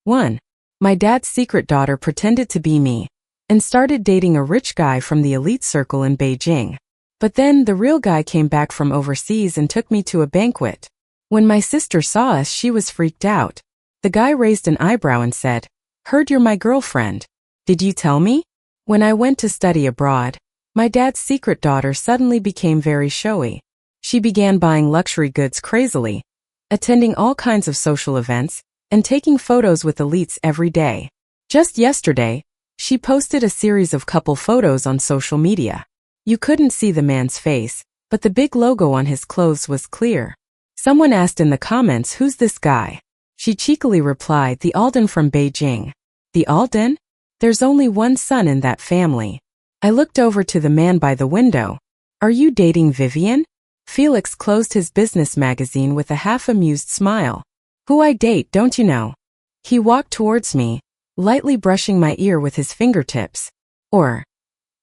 1. My dad's secret daughter pretended to be me and started dating a rich guy from the elite circle in Beijing. But then the real guy came back from overseas and took me to a banquet. When my sister saw us, she was freaked out. The guy raised an eyebrow and said, "Heard you're my girlfriend. Did you tell me?" When I went to study abroad, my dad's secret daughter suddenly became very showy. She began buying luxury goods crazily, attending all kinds of social events, and taking photos with elites every day. Just yesterday, she posted a series of couple photos on social media. You couldn't see the man's face, but the big logo on his clothes was clear. Someone asked in the comments, "Who's this guy?" She cheekily replied, "The Alden from Beijing." The Alden? There's only one son in that family. I looked over to the man by the window. "Are you dating Vivien?" Felix closed his business magazine with a half-amused smile. "Who I date, don't you know?" He walked towards me, lightly brushing my ear with his fingertips. "Or,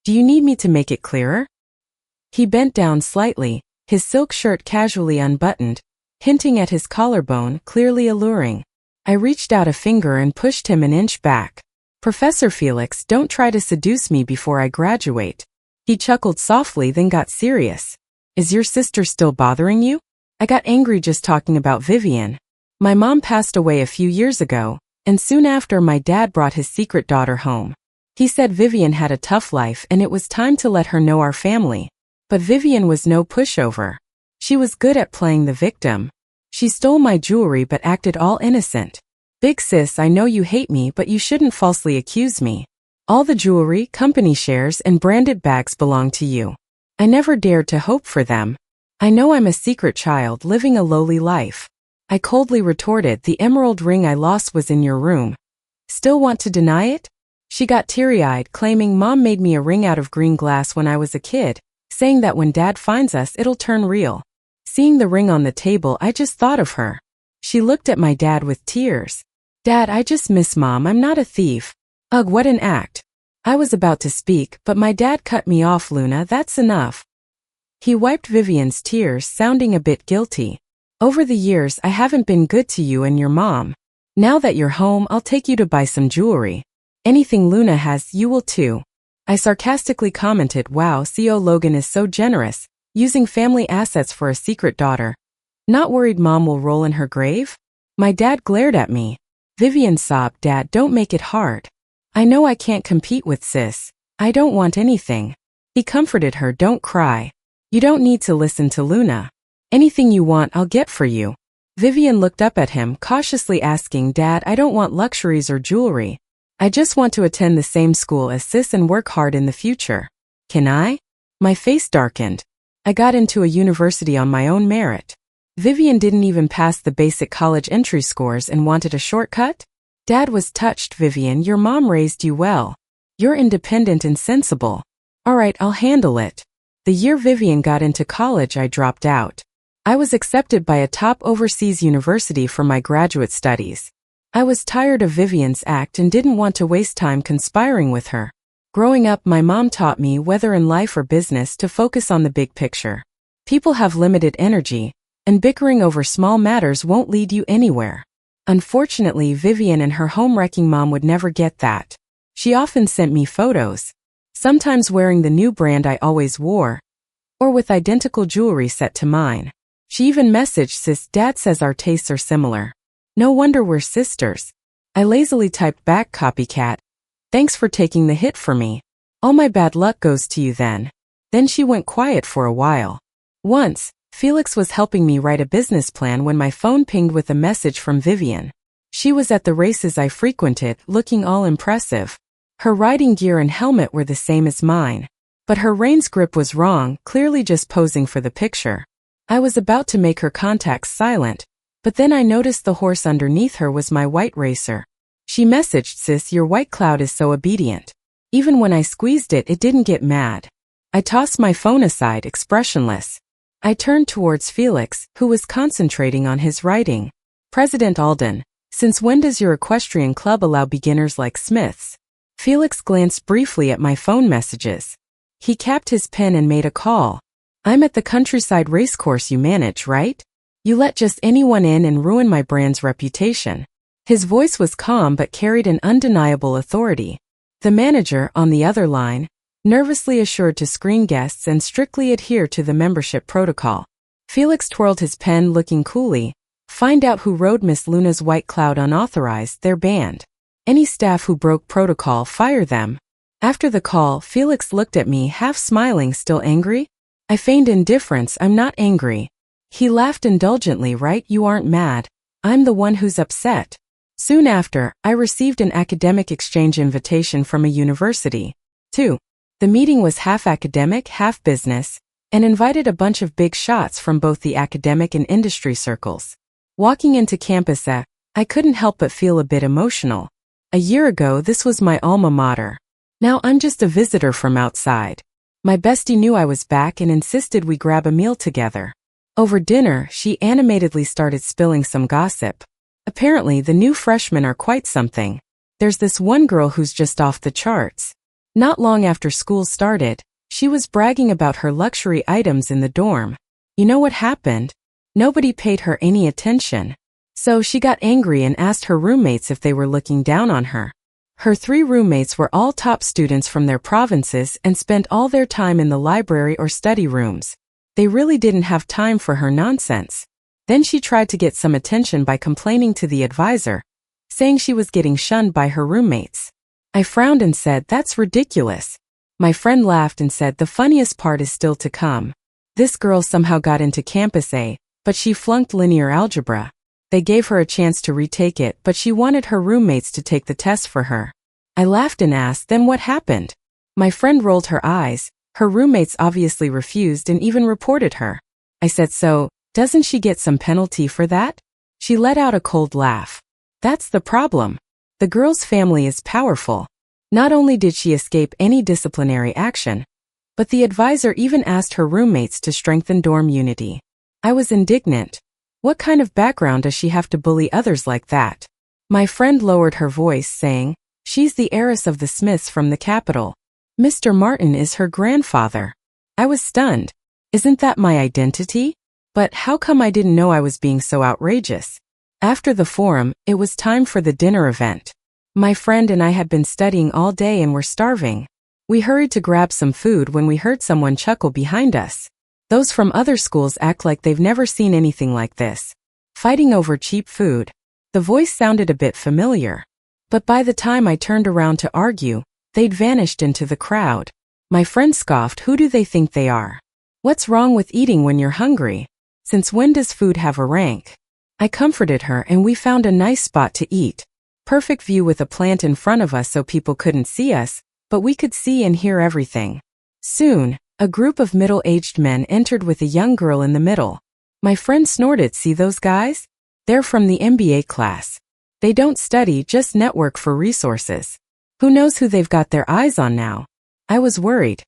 do you need me to make it clearer?" He bent down slightly, his silk shirt casually unbuttoned, hinting at his collarbone, clearly alluring. I reached out a finger and pushed him an inch back. "Professor Felix, don't try to seduce me before I graduate." He chuckled softly, then got serious. "Is your sister still bothering you?" I got angry just talking about Vivien. My mom passed away a few years ago, and soon after my dad brought his secret daughter home. He said Vivien had a tough life and it was time to let her know our family. But Vivien was no pushover. She was good at playing the victim. She stole my jewelry but acted all innocent. "Big sis, I know you hate me, but you shouldn't falsely accuse me. All the jewelry, company shares, and branded bags belong to you. I never dared to hope for them. I know I'm a secret child living a lowly life." I coldly retorted, "The emerald ring I lost was in your room. Still want to deny it?" She got teary-eyed, claiming Mom made me a ring out of green glass when I was a kid, saying that when Dad finds us it'll turn real. Seeing the ring on the table, I just thought of her. She looked at my dad with tears. "Dad, I just miss Mom, I'm not a thief." Ugh, what an act. I was about to speak, but my dad cut me off. "Luna, that's enough." He wiped Vivien's tears, sounding a bit guilty. "Over the years, I haven't been good to you and your mom. Now that you're home, I'll take you to buy some jewelry. Anything Luna has, you will too." I sarcastically commented, "Wow, CO Logan is so generous, using family assets for a secret daughter. Not worried Mom will roll in her grave?" My dad glared at me. Vivien sobbed, "Dad, don't make it hard. I know I can't compete with sis. I don't want anything." He comforted her, "Don't cry. You don't need to listen to Luna. Anything you want, I'll get for you." Vivien looked up at him, cautiously asking, "Dad, I don't want luxuries or jewelry. I just want to attend the same school as sis and work hard in the future. Can I?" My face darkened. I got into a university on my own merit. Vivien didn't even pass the basic college entry scores and wanted a shortcut? Dad was touched. "Vivien, your mom raised you well. You're independent and sensible." "All right, I'll handle it." The year Vivien got into college, I dropped out. I was accepted by a top overseas university for my graduate studies. I was tired of Vivien's act and didn't want to waste time conspiring with her. Growing up, my mom taught me, whether in life or business, to focus on the big picture. People have limited energy, and bickering over small matters won't lead you anywhere. Unfortunately, Vivien and her home-wrecking mom would never get that. She often sent me photos, sometimes wearing the new brand I always wore, or with identical jewelry set to mine. She even messaged, "Sis, Dad says our tastes are similar. No wonder we're sisters." I lazily typed back, "Copycat. Thanks for taking the hit for me. All my bad luck goes to you then." Then she went quiet for a while. Once, Felix was helping me write a business plan when my phone pinged with a message from Vivien. She was at the races I frequented, looking all impressive. Her riding gear and helmet were the same as mine. But her reins grip was wrong, clearly just posing for the picture. I was about to make her contacts silent, but then I noticed the horse underneath her was my white racer. She messaged, "Sis, your white cloud is so obedient. Even when I squeezed it, it didn't get mad." I tossed my phone aside, expressionless. I turned towards Felix, who was concentrating on his writing. "President Alden, since when does your equestrian club allow beginners like Smiths?" Felix glanced briefly at my phone messages. He capped his pen and made a call. "I'm at the countryside racecourse you manage, right? You let just anyone in and ruin my brand's reputation." His voice was calm but carried an undeniable authority. The manager, on the other line, nervously assured to screen guests and strictly adhere to the membership protocol. Felix twirled his pen, looking coolly. Find out who rode Miss Luna's white cloud unauthorized, they're banned. Any staff who broke protocol, fire them. After the call, Felix looked at me, half smiling. Still angry? I feigned indifference. I'm not angry. He laughed indulgently. Right, you aren't mad. I'm the one who's upset. Soon after, I received an academic exchange invitation from a university. 2. The meeting was half academic, half business, and invited a bunch of big shots from both the academic and industry circles. Walking into campus, I couldn't help but feel a bit emotional. A year ago, this was my alma mater. Now I'm just a visitor from outside. My bestie knew I was back and insisted we grab a meal together. Over dinner, she animatedly started spilling some gossip. Apparently, the new freshmen are quite something. There's this one girl who's just off the charts. Not long after school started, she was bragging about her luxury items in the dorm. You know what happened? Nobody paid her any attention. So she got angry and asked her roommates if they were looking down on her. Her 3 roommates were all top students from their provinces and spent all their time in the library or study rooms. They really didn't have time for her nonsense. Then she tried to get some attention by complaining to the advisor, saying she was getting shunned by her roommates. I frowned and said, that's ridiculous. My friend laughed and said, the funniest part is still to come. This girl somehow got into Campus A, but she flunked linear algebra. They gave her a chance to retake it, but she wanted her roommates to take the test for her. I laughed and asked, then what happened? My friend rolled her eyes. Her roommates obviously refused and even reported her. I said, so, doesn't she get some penalty for that? She let out a cold laugh. That's the problem. The girl's family is powerful. Not only did she escape any disciplinary action, but the advisor even asked her roommates to strengthen dorm unity. I was indignant. What kind of background does she have to bully others like that? My friend lowered her voice, saying, she's the heiress of the Smiths from the capital. Mr. Martin is her grandfather. I was stunned. Isn't that my identity? But how come I didn't know I was being so outrageous? After the forum, it was time for the dinner event. My friend and I had been studying all day and were starving. We hurried to grab some food when we heard someone chuckle behind us. Those from other schools act like they've never seen anything like this. Fighting over cheap food. The voice sounded a bit familiar. But by the time I turned around to argue, they'd vanished into the crowd. My friend scoffed, who do they think they are? What's wrong with eating when you're hungry? Since when does food have a rank? I comforted her and we found a nice spot to eat. Perfect view with a plant in front of us so people couldn't see us, but we could see and hear everything. Soon, a group of middle-aged men entered with a young girl in the middle. My friend snorted, see those guys? They're from the MBA class. They don't study, just network for resources. Who knows who they've got their eyes on now? I was worried.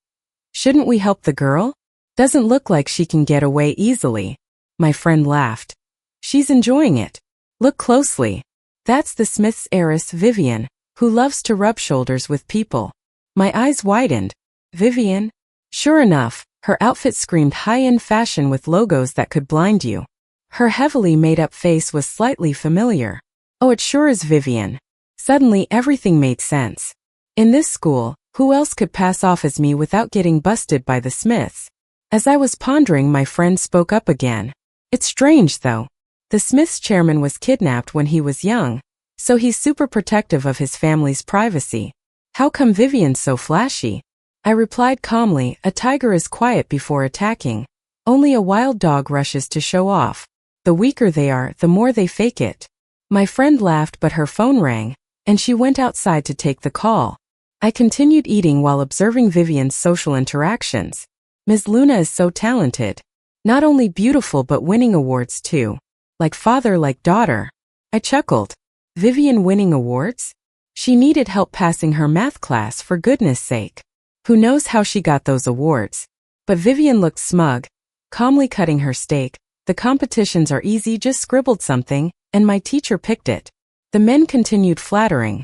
Shouldn't we help the girl? Doesn't look like she can get away easily. My friend laughed. She's enjoying it. Look closely. That's the Smith's heiress, Vivien, who loves to rub shoulders with people. My eyes widened. Vivien? Sure enough, her outfit screamed high-end fashion with logos that could blind you. Her heavily made-up face was slightly familiar. Oh, it sure is Vivien. Suddenly everything made sense. In this school, who else could pass off as me without getting busted by the Smiths? As I was pondering, my friend spoke up again. It's strange, though. The Smiths chairman was kidnapped when he was young, so he's super protective of his family's privacy. How come Vivien's so flashy? I replied calmly, a tiger is quiet before attacking. Only a wild dog rushes to show off. The weaker they are, the more they fake it. My friend laughed, but her phone rang, and she went outside to take the call. I continued eating while observing Vivien's social interactions. Ms. Luna is so talented. Not only beautiful but winning awards too. Like father, like daughter. I chuckled. Vivien winning awards? She needed help passing her math class, for goodness sake. Who knows how she got those awards? But Vivien looked smug, calmly cutting her steak. The competitions are easy, just scribbled something, and my teacher picked it. The men continued flattering.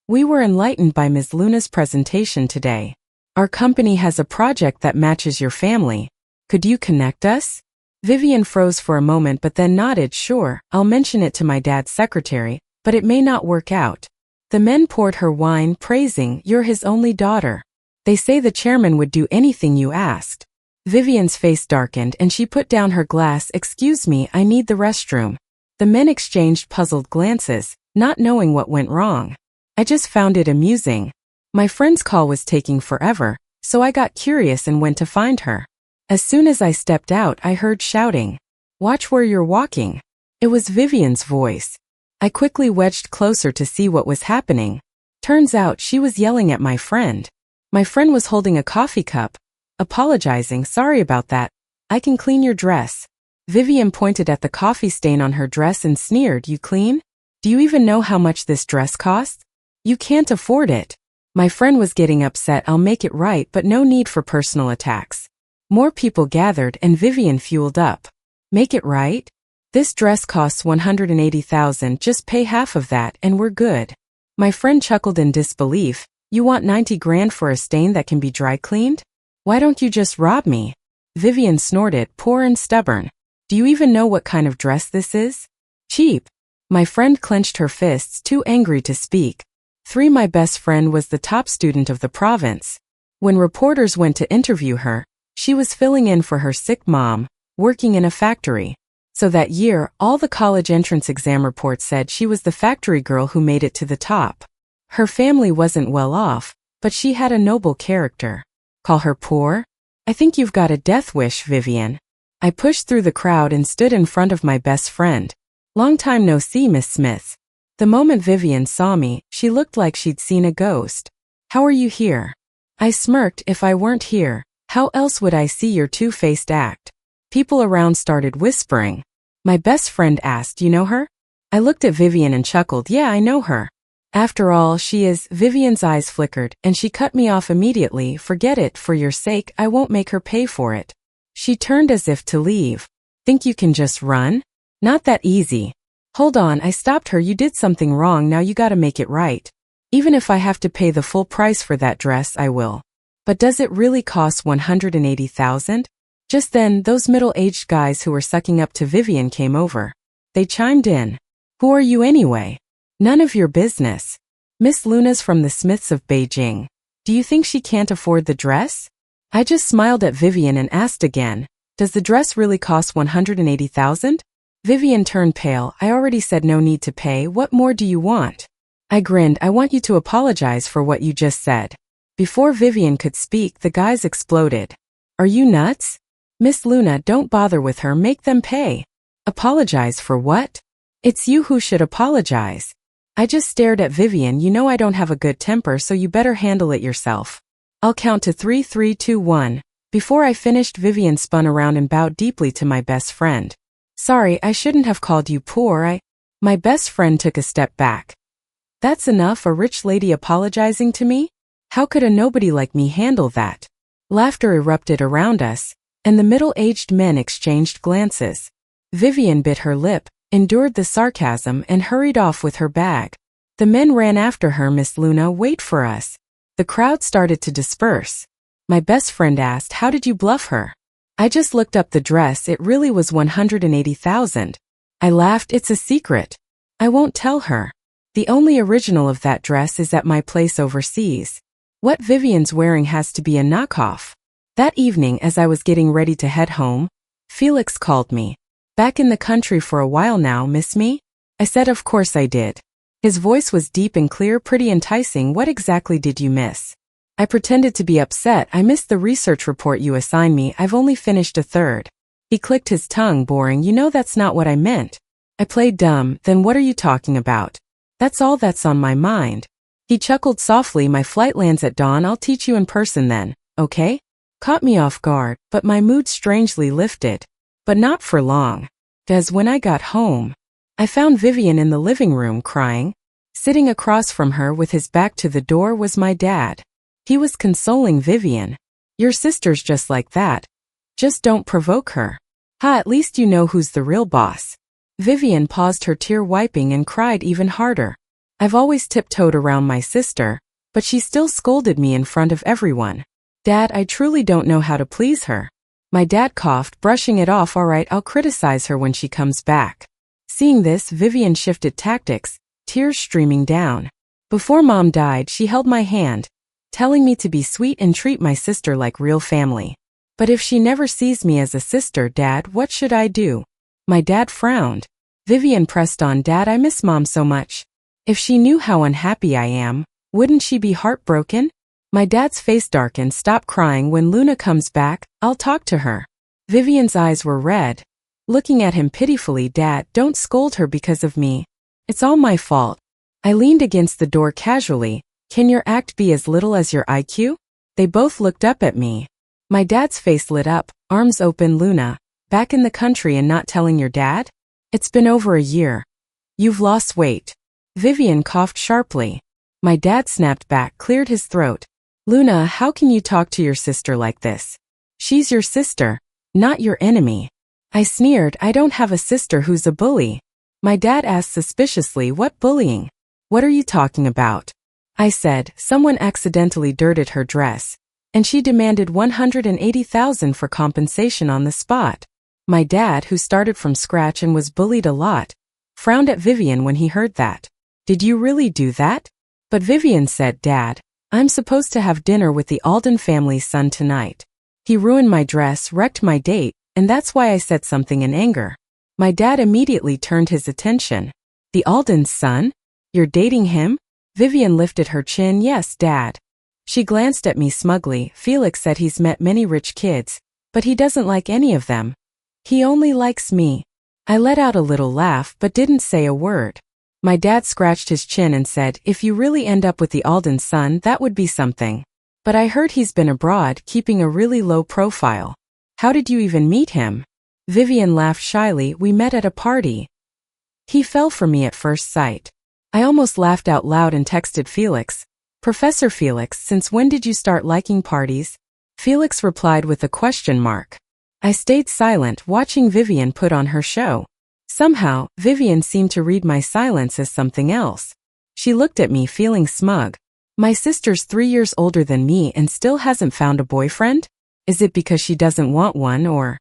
We were enlightened by Ms. Luna's presentation today. Our company has a project that matches your family. Could you connect us? Vivien froze for a moment but then nodded, sure, I'll mention it to my dad's secretary, but it may not work out. The men poured her wine, praising, "You're his only daughter. They say the chairman would do anything you asked." Vivien's face darkened and she put down her glass. "Excuse me, I need the restroom." The men exchanged puzzled glances, not knowing what went wrong. I just found it amusing. My friend's call was taking forever, so I got curious and went to find her. As soon as I stepped out, I heard shouting, "Watch where you're walking." It was Vivien's voice. I quickly wedged closer to see what was happening. Turns out she was yelling at my friend. My friend was holding a coffee cup, apologizing. "Sorry about that. I can clean your dress." Vivien pointed at the coffee stain on her dress and sneered, "You clean? Do you even know how much this dress costs? You can't afford it." My friend was getting upset. "I'll make it right, but no need for personal attacks." More people gathered and Vivien fueled up. "Make it right? This dress costs $180,000, just pay half of that and we're good." My friend chuckled in disbelief. "You want 90 grand for a stain that can be dry cleaned? Why don't you just rob me?" Vivien snorted, "Poor and stubborn. Do you even know what kind of dress this is? Cheap." My friend clenched her fists, too angry to speak. My best friend was the top student of the province. When reporters went to interview her, she was filling in for her sick mom, working in a factory. So that year, all the college entrance exam reports said she was the factory girl who made it to the top. Her family wasn't well off, but she had a noble character. Call her poor? I think you've got a death wish, Vivien. I pushed through the crowd and stood in front of my best friend. "Long time no see, Miss Smith." The moment Vivien saw me, she looked like she'd seen a ghost. "How are you here?" I smirked. "If I weren't here, how else would I see your two-faced act?" People around started whispering. My best friend asked, "You know her?" I looked at Vivien and chuckled. "Yeah, I know her. After all, she is." Vivien's eyes flickered, and she cut me off immediately. "Forget it, for your sake, I won't make her pay for it." She turned as if to leave. "Think you can just run? Not that easy." "Hold on," I stopped her. "You did something wrong, now you gotta make it right. Even if I have to pay the full price for that dress, I will." "But does it really cost $180,000? Just then, those middle-aged guys who were sucking up to Vivien came over. They chimed in. "Who are you anyway?" "None of your business." "Miss Luna's from the Smiths of Beijing. Do you think she can't afford the dress?" I just smiled at Vivien and asked again, "Does the dress really cost $180,000? Vivien turned pale. "I already said no need to pay. What more do you want?" I grinned. "I want you to apologize for what you just said." Before Vivien could speak, the guys exploded. "Are you nuts? Miss Luna, don't bother with her. Make them pay." "Apologize for what? It's you who should apologize." I just stared at Vivien. "You know I don't have a good temper, so you better handle it yourself. I'll count to 3, 3, 2, 1. Before I finished, Vivien spun around and bowed deeply to my best friend. "Sorry, I shouldn't have called you poor. My best friend took a step back. "That's enough, a rich lady apologizing to me? How could a nobody like me handle that?" Laughter erupted around us, and the middle-aged men exchanged glances. Vivien bit her lip, endured the sarcasm, and hurried off with her bag. The men ran after her. "Miss Luna, wait for us." The crowd started to disperse. My best friend asked, "How did you bluff her?" I just looked up the dress. It really was $180,000. I laughed. "It's a secret. I won't tell her. The only original of that dress is at my place overseas. What Vivien's wearing has to be a knockoff." That evening, as I was getting ready to head home, Felix called me. "Back in the country for a while now, miss me?" I said of course I did. His voice was deep and clear, pretty enticing. "What exactly did you miss?" I pretended to be upset. "I missed the research report you assigned me. I've only finished a third." He clicked his tongue. "Boring. You know that's not what I meant." I played dumb. "Then what are you talking about?" "That's all that's on my mind." He chuckled softly. "My flight lands at dawn. I'll teach you in person then, okay?" Caught me off guard, but my mood strangely lifted. But not for long. As when I got home, I found Vivien in the living room crying. Sitting across from her with his back to the door was my dad. He was consoling Vivien. "Your sister's just like that. Just don't provoke her. Ha, at least you know who's the real boss." Vivien paused, her tear wiping, and cried even harder. I've always tiptoed around my sister, but she still scolded me in front of everyone. "Dad, I truly don't know how to please her." My dad coughed, brushing it off. "All right, I'll criticize her when she comes back." Seeing this, Vivien shifted tactics. tears streaming down. Before Mom died, she held my hand, telling me to be sweet and treat my sister like real family. But if she never sees me as a sister, Dad, what should I do? My dad frowned. Vivien pressed on, Dad, I miss Mom so much. If she knew how unhappy I am, wouldn't she be heartbroken? My dad's face darkened. Stop crying. When Luna comes back, I'll talk to her. Vivien's eyes were red, looking at him pitifully. Dad, don't scold her because of me. It's all my fault. I leaned against the door casually. Can your act be as little as your IQ? They both looked up at me. My dad's face lit up, arms open. Luna, back in the country and not telling your dad? It's been over a year. You've lost weight. Vivien coughed sharply. My dad snapped back, cleared his throat. Luna, how can you talk to your sister like this? She's your sister, not your enemy. I sneered, I don't have a sister who's a bully. My dad asked suspiciously, what bullying? What are you talking about? I said, someone accidentally dirted her dress, and she demanded $180,000 for compensation on the spot. My dad, who started from scratch and was bullied a lot, frowned at Vivien when he heard that. Did you really do that? But Vivien said, Dad, I'm supposed to have dinner with the Alden family's son tonight. He ruined my dress, wrecked my date, and that's why I said something in anger. My dad immediately turned his attention. The Alden's son? You're dating him? Vivien lifted her chin. Yes, Dad. She glanced at me smugly. Felix said he's met many rich kids, but he doesn't like any of them. He only likes me. I let out a little laugh but didn't say a word. My dad scratched his chin and said, if you really end up with the Alden's son, that would be something. But I heard he's been abroad, keeping a really low profile. How did you even meet him? Vivien laughed shyly. We met at a party. He fell for me at first sight. I almost laughed out loud and texted Felix. Professor Felix, since when did you start liking parties? Felix replied with a question mark. I stayed silent, watching Vivien put on her show. Somehow, Vivien seemed to read my silence as something else. She looked at me feeling smug. My sister's 3 years older than me and still hasn't found a boyfriend? Is it because she doesn't want one or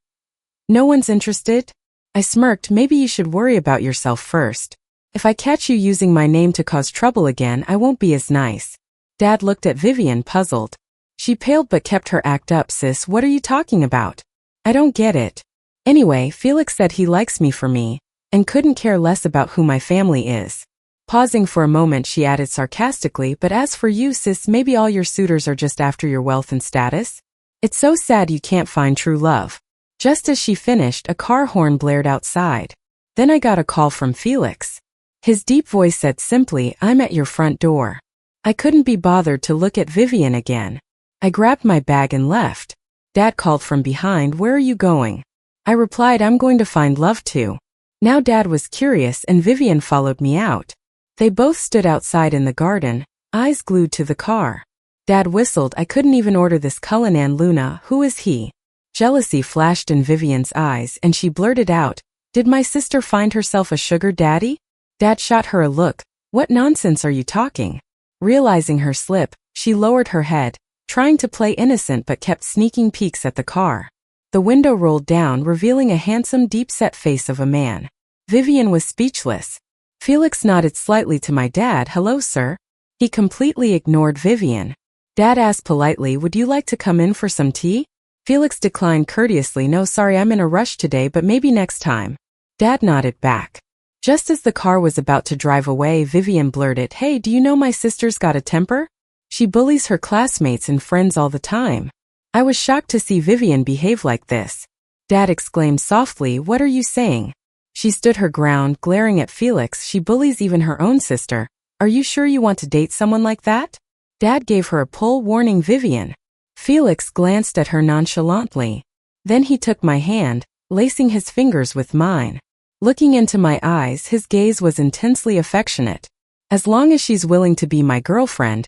no one's interested? I smirked. Maybe you should worry about yourself first. If I catch you using my name to cause trouble again, I won't be as nice. Dad looked at Vivien, puzzled. She paled but kept her act up. Sis, what are you talking about? I don't get it. Anyway, Felix said he likes me for me, and couldn't care less about who my family is. Pausing for a moment, she added sarcastically, but as for you, sis, maybe all your suitors are just after your wealth and status? It's so sad you can't find true love. Just as she finished, a car horn blared outside. Then I got a call from Felix. His deep voice said simply, I'm at your front door. I couldn't be bothered to look at Vivien again. I grabbed my bag and left. Dad called from behind, where are you going? I replied, I'm going to find love too. Now Dad was curious and Vivien followed me out. They both stood outside in the garden, eyes glued to the car. Dad whistled. I couldn't even order this Cullinan. Luna, who is he? Jealousy flashed in Vivien's eyes and she blurted out, did my sister find herself a sugar daddy? Dad shot her a look. What nonsense are you talking? Realizing her slip, she lowered her head, trying to play innocent but kept sneaking peeks at the car. The window rolled down, revealing a handsome, deep-set face of a man. Vivien was speechless. Felix nodded slightly to my dad. Hello, sir. He completely ignored Vivien. Dad asked politely, would you like to come in for some tea? Felix declined courteously. No, sorry, I'm in a rush today, but maybe next time. Dad nodded back. Just as the car was about to drive away, Vivien blurted, hey, do you know my sister's got a temper? She bullies her classmates and friends all the time. I was shocked to see Vivien behave like this. Dad exclaimed softly, what are you saying? She stood her ground, glaring at Felix. She bullies even her own sister. Are you sure you want to date someone like that? Dad gave her a pull, warning Vivien. Felix glanced at her nonchalantly. Then he took my hand, lacing his fingers with mine. Looking into my eyes, his gaze was intensely affectionate. As long as she's willing to be my girlfriend,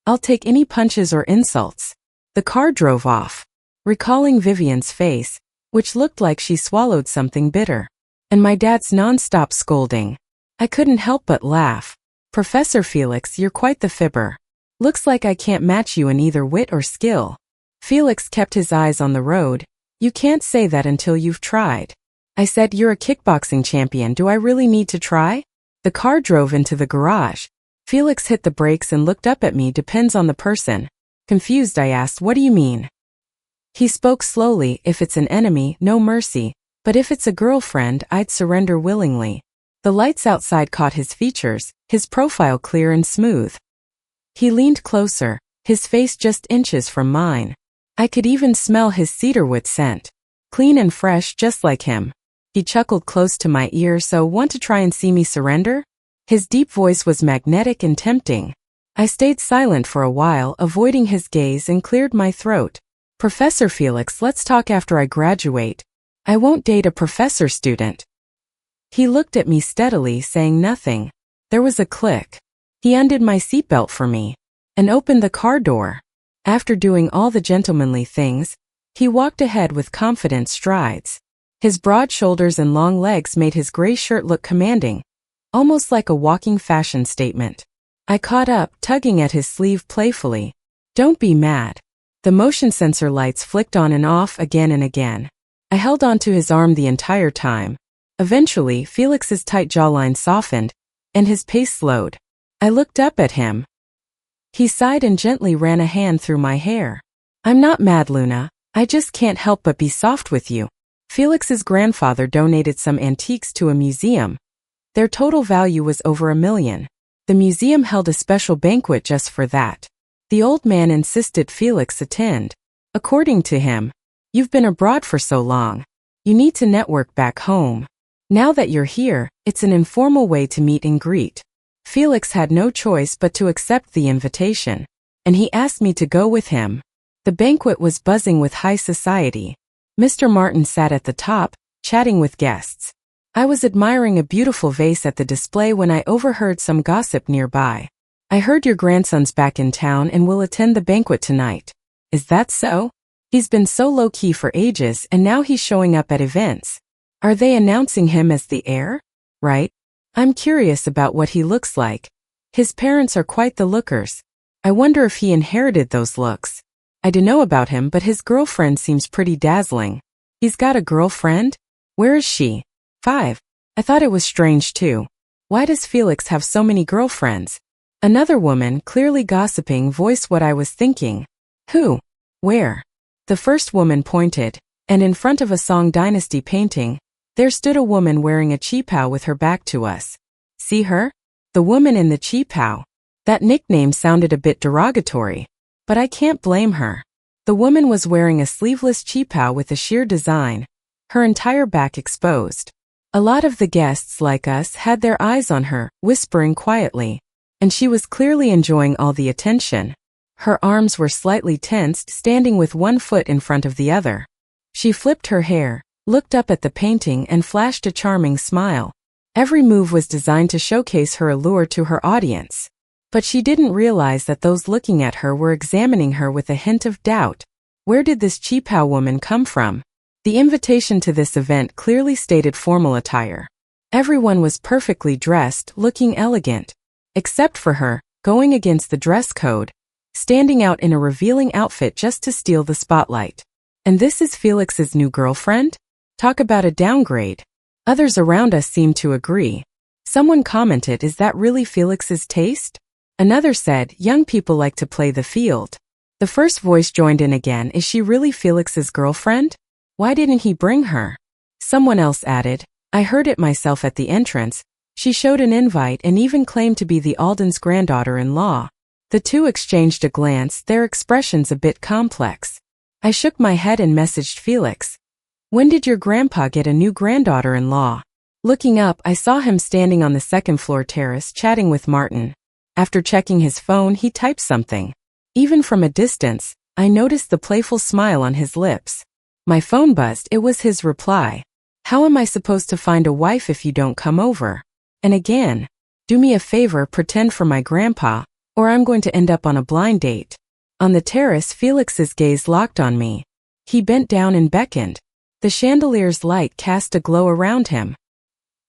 I'll take any punches or insults. The car drove off, recalling Vivien's face, which looked like she swallowed something bitter, and my dad's non-stop scolding. I couldn't help but laugh. Professor Felix, you're quite the fibber. Looks like I can't match you in either wit or skill. Felix kept his eyes on the road. You can't say that until you've tried. I said, you're a kickboxing champion. Do I really need to try? The car drove into the garage. Felix hit the brakes and looked up at me. Depends on the person. Confused, I asked, what do you mean? He spoke slowly. If it's an enemy, no mercy, but if it's a girlfriend, I'd surrender willingly. The lights outside caught his features, his profile clear and smooth. He leaned closer, his face just inches from mine. I could even smell his cedarwood scent. Clean and fresh, just like him. He chuckled close to my ear. So want to try and see me surrender? His deep voice was magnetic and tempting. I stayed silent for a while, avoiding his gaze, and cleared my throat. Professor Felix, let's talk after I graduate. I won't date a professor student. He looked at me steadily, saying nothing. There was a click. He undid my seatbelt for me and opened the car door. After doing all the gentlemanly things, he walked ahead with confident strides. His broad shoulders and long legs made his gray shirt look commanding, almost like a walking fashion statement. I caught up, tugging at his sleeve playfully. Don't be mad. The motion sensor lights flicked on and off again and again. I held onto his arm the entire time. Eventually, Felix's tight jawline softened, and his pace slowed. I looked up at him. He sighed and gently ran a hand through my hair. I'm not mad, Luna. I just can't help but be soft with you. Felix's grandfather donated some antiques to a museum. Their total value was over $1 million. The museum held a special banquet just for that. The old man insisted Felix attend. According to him, you've been abroad for so long. You need to network back home. Now that you're here, it's an informal way to meet and greet. Felix had no choice but to accept the invitation, and he asked me to go with him. The banquet was buzzing with high society. Mr. Martin sat at the top, chatting with guests. I was admiring a beautiful vase at the display when I overheard some gossip nearby. I heard your grandson's back in town and will attend the banquet tonight. Is that so? He's been so low-key for ages and now he's showing up at events. Are they announcing him as the heir? Right? I'm curious about what he looks like. His parents are quite the lookers. I wonder if he inherited those looks. I don't know about him, but his girlfriend seems pretty dazzling. He's got a girlfriend? Where is she? 5. I thought it was strange too. Why does Felix have so many girlfriends? Another woman, clearly gossiping, voiced what I was thinking. Who? Where? The first woman pointed, and in front of a Song Dynasty painting, there stood a woman wearing a cheapao with her back to us. See her? The woman in the cheapao. That nickname sounded a bit derogatory, but I can't blame her. The woman was wearing a sleeveless cheapao with a sheer design, her entire back exposed. A lot of the guests, like us, had their eyes on her, whispering quietly, and she was clearly enjoying all the attention. Her arms were slightly tensed, standing with one foot in front of the other. She flipped her hair, looked up at the painting, and flashed a charming smile. Every move was designed to showcase her allure to her audience. But she didn't realize that those looking at her were examining her with a hint of doubt. Where did this cheapao woman come from? The invitation to this event clearly stated formal attire. Everyone was perfectly dressed, looking elegant. Except for her, going against the dress code, standing out in a revealing outfit just to steal the spotlight. And this is Felix's new girlfriend? Talk about a downgrade. Others around us seemed to agree. Someone commented, is that really Felix's taste? Another said, young people like to play the field. The first voice joined in again, is she really Felix's girlfriend? Why didn't he bring her? Someone else added, I heard it myself at the entrance. She showed an invite and even claimed to be the Alden's granddaughter-in-law. The two exchanged a glance, their expressions a bit complex. I shook my head and messaged Felix. When did your grandpa get a new granddaughter-in-law? Looking up, I saw him standing on the second-floor terrace chatting with Martin. After checking his phone, he typed something. Even from a distance, I noticed the playful smile on his lips. My phone buzzed. It was his reply. How am I supposed to find a wife if you don't come over? And again, do me a favor, pretend for my grandpa, or I'm going to end up on a blind date. On the terrace, Felix's gaze locked on me. He bent down and beckoned. The chandelier's light cast a glow around him.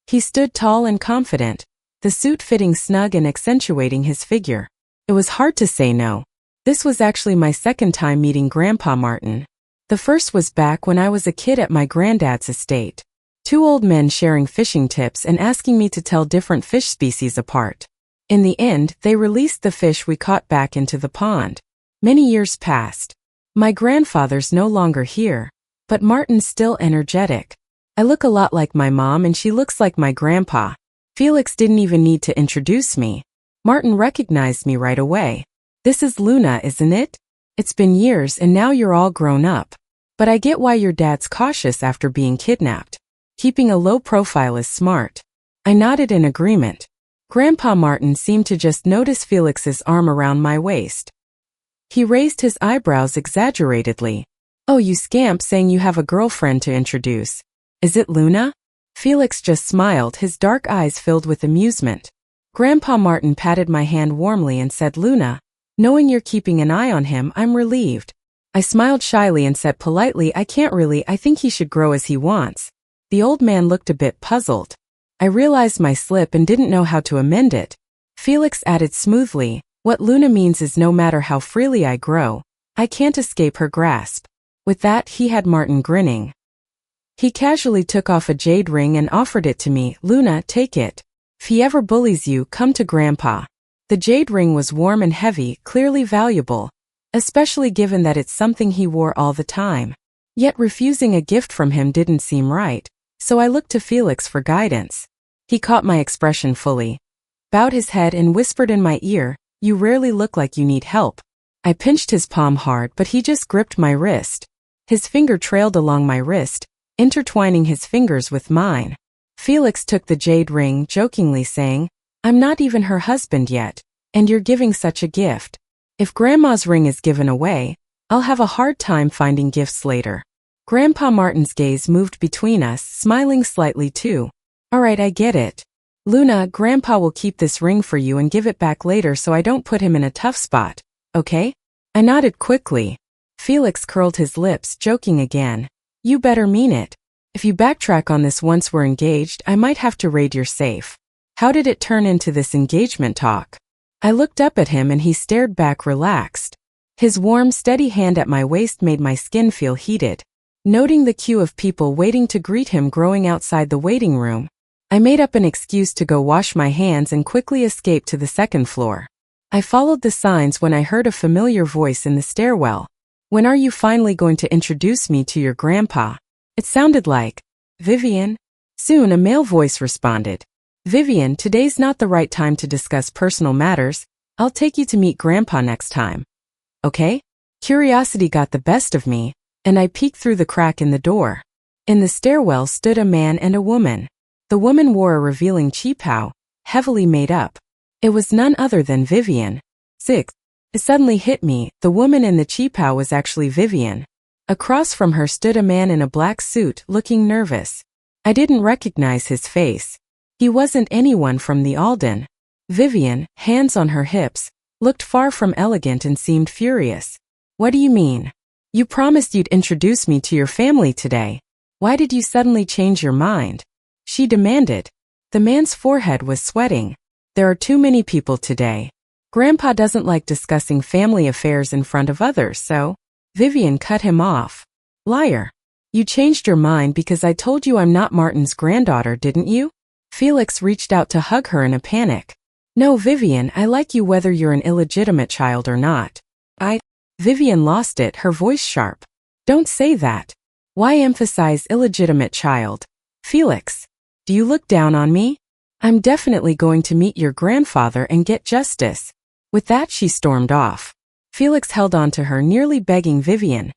He stood tall and confident, the suit fitting snug and accentuating his figure. It was hard to say no. This was actually my second time meeting Grandpa Martin. The first was back when I was a kid at my granddad's estate. Two old men sharing fishing tips and asking me to tell different fish species apart. In the end, they released the fish we caught back into the pond. Many years passed. My grandfather's no longer here, but Martin's still energetic. I look a lot like my mom and she looks like my grandpa. Felix didn't even need to introduce me. Martin recognized me right away. This is Luna, isn't it? It's been years and now you're all grown up. But I get why your dad's cautious after being kidnapped. Keeping a low profile is smart. I nodded in agreement. Grandpa Martin seemed to just notice Felix's arm around my waist. He raised his eyebrows exaggeratedly. Oh, you scamp, saying you have a girlfriend to introduce. Is it Luna? Felix just smiled, his dark eyes filled with amusement. Grandpa Martin patted my hand warmly and said, Luna, knowing you're keeping an eye on him, I'm relieved. I smiled shyly and said politely, I can't really, I think he should grow as he wants. The old man looked a bit puzzled. I realized my slip and didn't know how to amend it. Felix added smoothly, what Luna means is no matter how freely I grow, I can't escape her grasp. With that, he had Martin grinning. He casually took off a jade ring and offered it to me. Luna, take it. If he ever bullies you, come to Grandpa. The jade ring was warm and heavy, clearly valuable, especially given that it's something he wore all the time. Yet refusing a gift from him didn't seem right, so I looked to Felix for guidance. He caught my expression fully, bowed his head and whispered in my ear, you rarely look like you need help. I pinched his palm hard, but he just gripped my wrist. His finger trailed along my wrist, intertwining his fingers with mine. Felix took the jade ring, jokingly saying, I'm not even her husband yet, and you're giving such a gift. If Grandma's ring is given away, I'll have a hard time finding gifts later. Grandpa Martin's gaze moved between us, smiling slightly too. All right, I get it. Luna, Grandpa will keep this ring for you and give it back later so I don't put him in a tough spot, okay? I nodded quickly. Felix curled his lips, joking again. You better mean it. If you backtrack on this once we're engaged, I might have to raid your safe. How did it turn into this engagement talk? I looked up at him and he stared back relaxed. His warm, steady hand at my waist made my skin feel heated. Noting the queue of people waiting to greet him growing outside the waiting room, I made up an excuse to go wash my hands and quickly escaped to the second floor. I followed the signs when I heard a familiar voice in the stairwell. When are you finally going to introduce me to your grandpa? It sounded like Vivien. Soon a male voice responded. Vivien, today's not the right time to discuss personal matters. I'll take you to meet Grandpa next time. Okay? Curiosity got the best of me, and I peeked through the crack in the door. In the stairwell stood a man and a woman. The woman wore a revealing cheapao, heavily made up. It was none other than Vivien. 6. It suddenly hit me, the woman in the cheapao was actually Vivien. Across from her stood a man in a black suit, looking nervous. I didn't recognize his face. He wasn't anyone from the Alden. Vivien, hands on her hips, looked far from elegant and seemed furious. What do you mean? You promised you'd introduce me to your family today. Why did you suddenly change your mind? She demanded. The man's forehead was sweating. There are too many people today. Grandpa doesn't like discussing family affairs in front of others, so Vivien cut him off. Liar. You changed your mind because I told you I'm not Martin's granddaughter, didn't you? Felix reached out to hug her in a panic. No, Vivien, I like you whether you're an illegitimate child or not. Vivien lost it, her voice sharp. Don't say that. Why emphasize illegitimate child? Felix, do you look down on me? I'm definitely going to meet your grandfather and get justice. With that, she stormed off. Felix held on to her, nearly begging Vivien.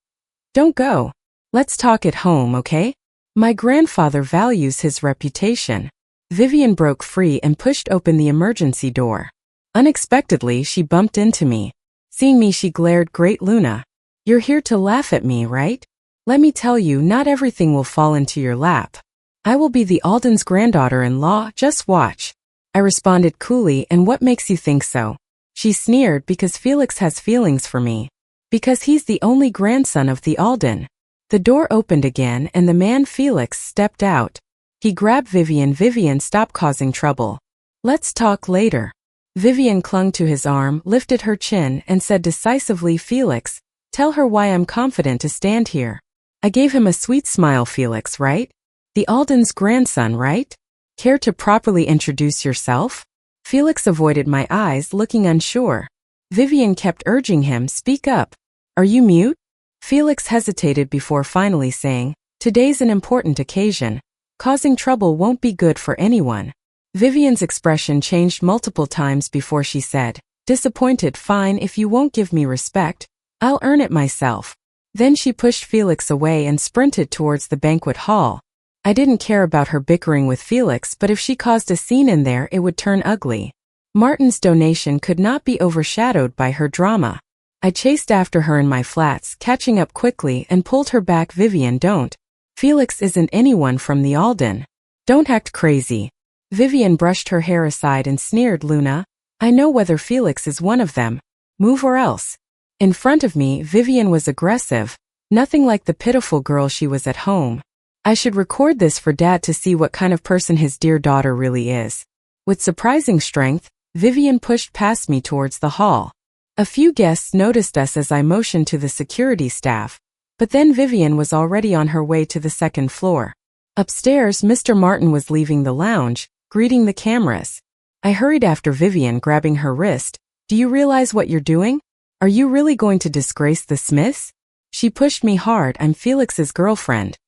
Don't go. Let's talk at home, okay? My grandfather values his reputation. Vivien broke free and pushed open the emergency door. Unexpectedly, she bumped into me. Seeing me, she glared, Great Luna. You're here to laugh at me, right? Let me tell you, not everything will fall into your lap. I will be the Alden's granddaughter-in-law, just watch. I responded coolly, and what makes you think so? She sneered, because Felix has feelings for me. Because he's the only grandson of the Alden. The door opened again and the man Felix stepped out. He grabbed Vivien. Vivien, stop causing trouble. Let's talk later. Vivien clung to his arm, lifted her chin, and said decisively, Felix, tell her why I'm confident to stand here. I gave him a sweet smile. Felix, right? The Alden's grandson, right? Care to properly introduce yourself? Felix avoided my eyes, looking unsure. Vivien kept urging him, speak up. Are you mute? Felix hesitated before finally saying, today's an important occasion. Causing trouble won't be good for anyone. Vivien's expression changed multiple times before she said, disappointed, fine, if you won't give me respect, I'll earn it myself. Then she pushed Felix away and sprinted towards the banquet hall. I didn't care about her bickering with Felix, but if she caused a scene in there, it would turn ugly. Martin's donation could not be overshadowed by her drama. I chased after her in my flats, catching up quickly, and pulled her back. Vivien, don't. Felix isn't anyone from the Alden. Don't act crazy. Vivien brushed her hair aside and sneered, Luna, I know whether Felix is one of them. Move or else. In front of me, Vivien was aggressive, nothing like the pitiful girl she was at home. I should record this for Dad to see what kind of person his dear daughter really is. With surprising strength, Vivien pushed past me towards the hall. A few guests noticed us as I motioned to the security staff, but then Vivien was already on her way to the second floor. Upstairs, Mr. Martin was leaving the lounge, greeting the cameras. I hurried after Vivien, grabbing her wrist. Do you realize what you're doing? Are you really going to disgrace the Smiths? She pushed me hard. I'm Felix's girlfriend.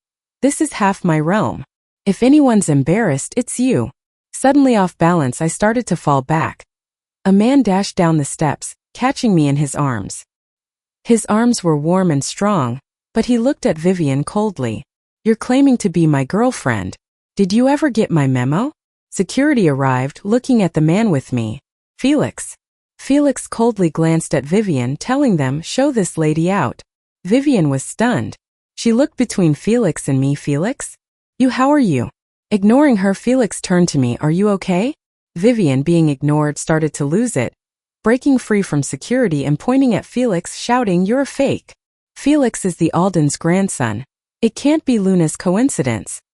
This is half my realm. If anyone's embarrassed, it's you. Suddenly off balance, I started to fall back. A man dashed down the steps, catching me in his arms. His arms were warm and strong, but he looked at Vivien coldly. You're claiming to be my girlfriend. Did you ever get my memo? Security arrived, looking at the man with me. Felix. Felix coldly glanced at Vivien, telling them, show this lady out. Vivien was stunned. She looked between Felix and me. Felix? You, how are you? Ignoring her, Felix turned to me. Are you okay? Vivien, being ignored, started to lose it, breaking free from security and pointing at Felix, shouting, you're a fake. Felix is the Alden's grandson. It can't be Luna's coincidence.